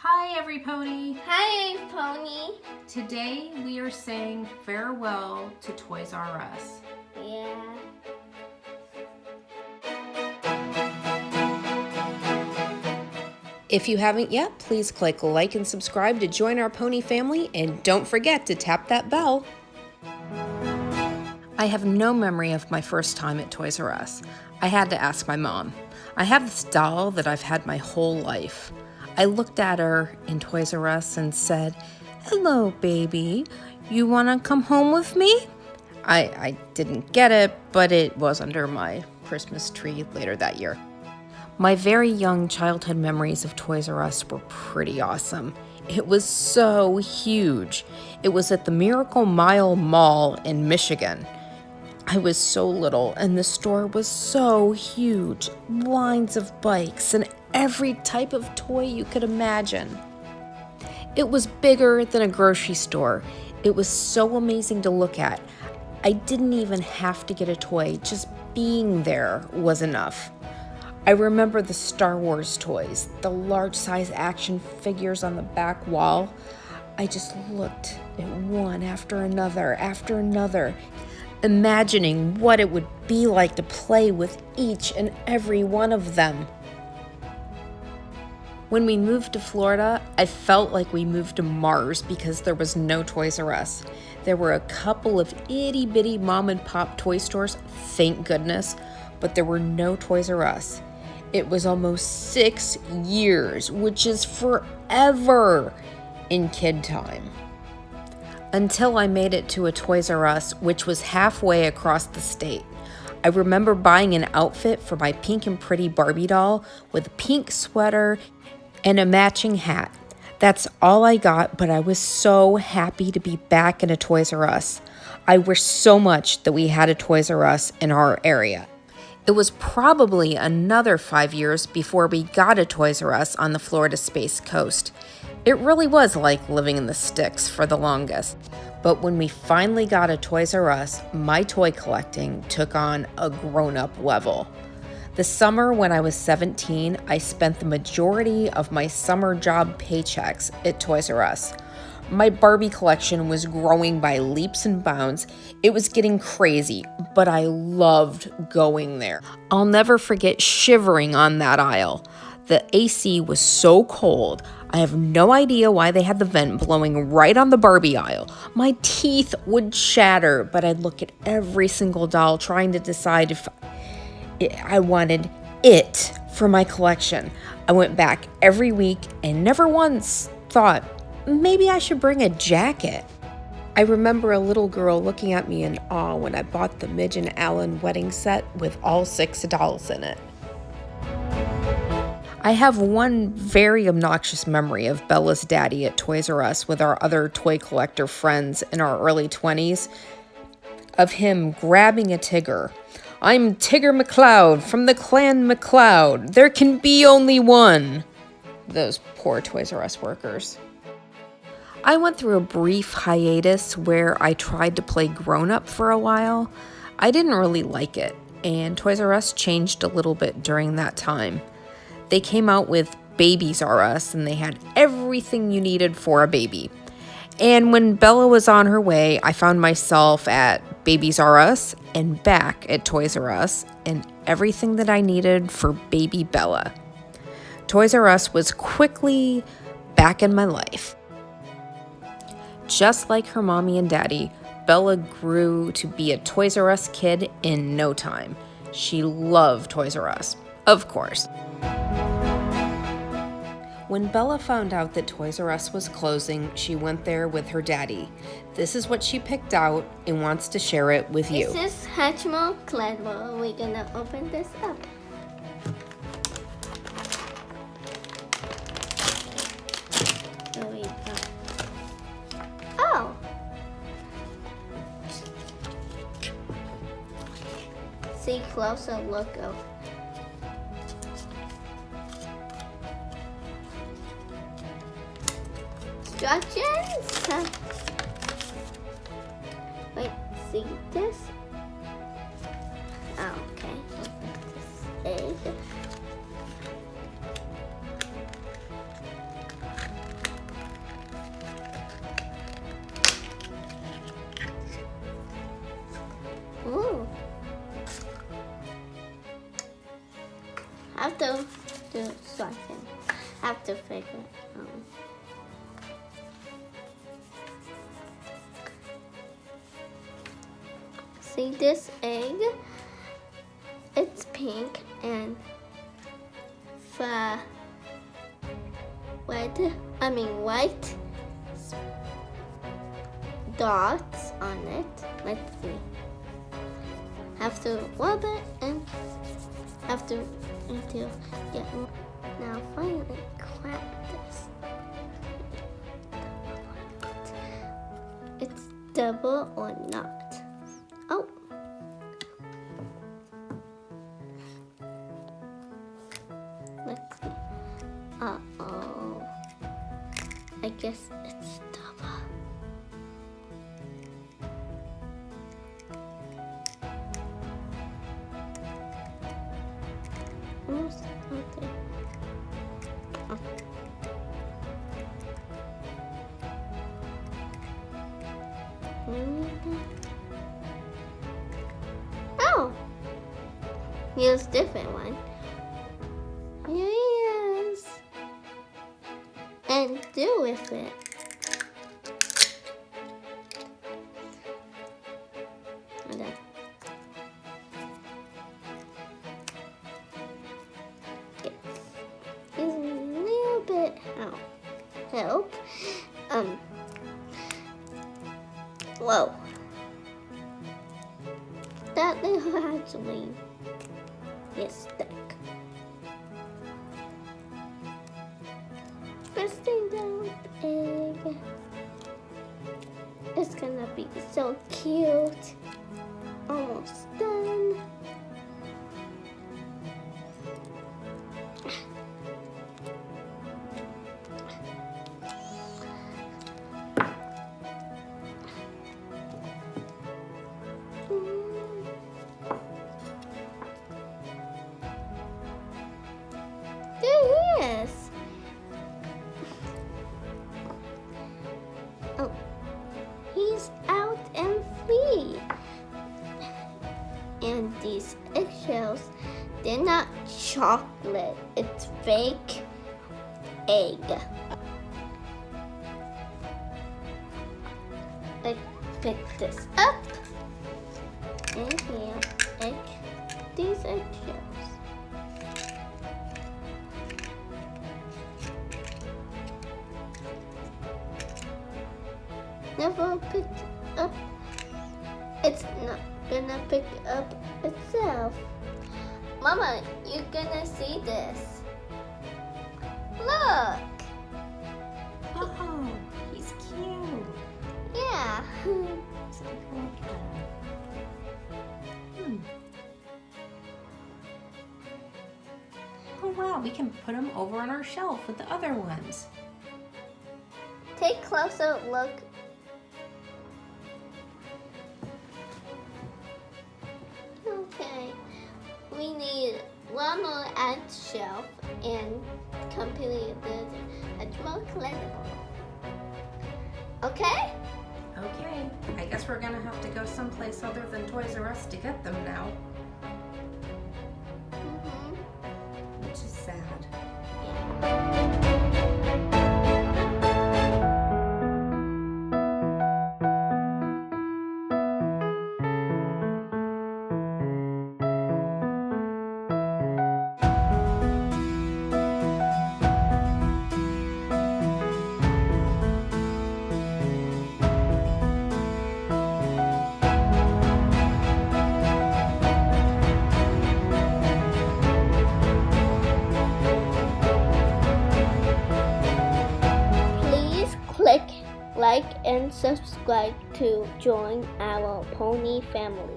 Hi, every pony. Hi, Pony. Today we are saying farewell to Toys R Us. Yeah. If you haven't yet, please click like and subscribe to join our pony family, and don't forget to tap that bell. I have no memory of my first time at Toys R Us. I had to ask my mom. I have this doll that I've had my whole life. I looked at her in Toys R Us and said, "Hello, baby. You want to come home with me?" I didn't get it, but it was under my Christmas tree later that year. My very young childhood memories of Toys R Us were pretty awesome. It was so huge. It was at the Miracle Mile Mall in Michigan. I was so little, and the store was so huge. Lines of bikes and every type of toy you could imagine. It was bigger than a grocery store. It was so amazing to look at. I didn't even have to get a toy. Just being there was enough. I remember the Star Wars toys, the large-size action figures on the back wall. I just looked at one after another, imagining what it would be like to play with each and every one of them. When we moved to Florida, I felt like we moved to Mars because there was no Toys R Us. There were a couple of itty-bitty mom-and-pop toy stores, thank goodness, but there were no Toys R Us. It was almost 6 years, which is forever in kid time. Until I made it to a Toys R Us, which was halfway across the state. I remember buying an outfit for my pink and pretty Barbie doll with a pink sweater and a matching hat. That's all I got, but I was so happy to be back in a Toys R Us. I wish so much that we had a Toys R Us in our area. It was probably another 5 years before we got a Toys R Us on the Florida Space Coast. It really was like living in the sticks for the longest. But when we finally got a Toys R Us, my toy collecting took on a grown-up level. The summer when I was 17, I spent the majority of my summer job paychecks at Toys R Us. My Barbie collection was growing by leaps and bounds. It was getting crazy, but I loved going there. I'll never forget shivering on that aisle. The AC was so cold. I have no idea why they had the vent blowing right on the Barbie aisle. My teeth would shatter, but I'd look at every single doll trying to decide if I wanted it for my collection. I went back every week and never once thought, maybe I should bring a jacket. I remember a little girl looking at me in awe when I bought the Midge and Alan wedding set with all 6 dolls in it. I have one very obnoxious memory of Bella's daddy at Toys R Us with our other toy collector friends in our early 20s, of him grabbing a Tigger. "I'm Tigger McCloud from the Clan McCloud. There can be only one." Those poor Toys R Us workers. I went through a brief hiatus where I tried to play grown-up for a while. I didn't really like it, and Toys R Us changed a little bit during that time. They came out with Babies R Us, and they had everything you needed for a baby. And when Bella was on her way, I found myself at Babies R Us and back at Toys R Us, and everything that I needed for baby Bella. Toys R Us was quickly back in my life. Just like her mommy and daddy, Bella grew to be a Toys R Us kid in no time. She loved Toys R Us, of course. When Bella found out that Toys R Us was closing, she went there with her daddy. This is what she picked out and wants to share it with you. This is Hatchmo Cladwell. We're gonna open this up. There we go. Oh! See closer look of. Instructions. Wait, see this? Oh, okay. This is to do it so I can have to figure it out. See this egg? It's pink and the white dots on it. Let's see. Have to rub it and have to until get. Now finally crack this. It's double or not. Oh. Let's see. Uh-oh. I guess it's double. Almost okay. Oh. Oh! Here's a different one. Here he is. And do with it. Okay. Here's a little bit help. Whoa. That little actually is stuck. Pressing down the egg. It's gonna be so cute. Almost done. There he is. Oh, he's out and free. And these eggshells, they're not chocolate. It's fake egg. I pick this up. And here, these eggshells. Never picked up. It's not gonna pick up itself. Mama, you're gonna see this. Look. Oh, he's cute. Yeah. Let's take a look at him. Oh wow, we can put him over on our shelf with the other ones. Take a closer look. Okay, we need one more ad shelf and complete the more collectible. Okay? Okay, I guess we're gonna have to go someplace other than Toys R Us to get them now, which is sad. Click like and subscribe to join our pony family.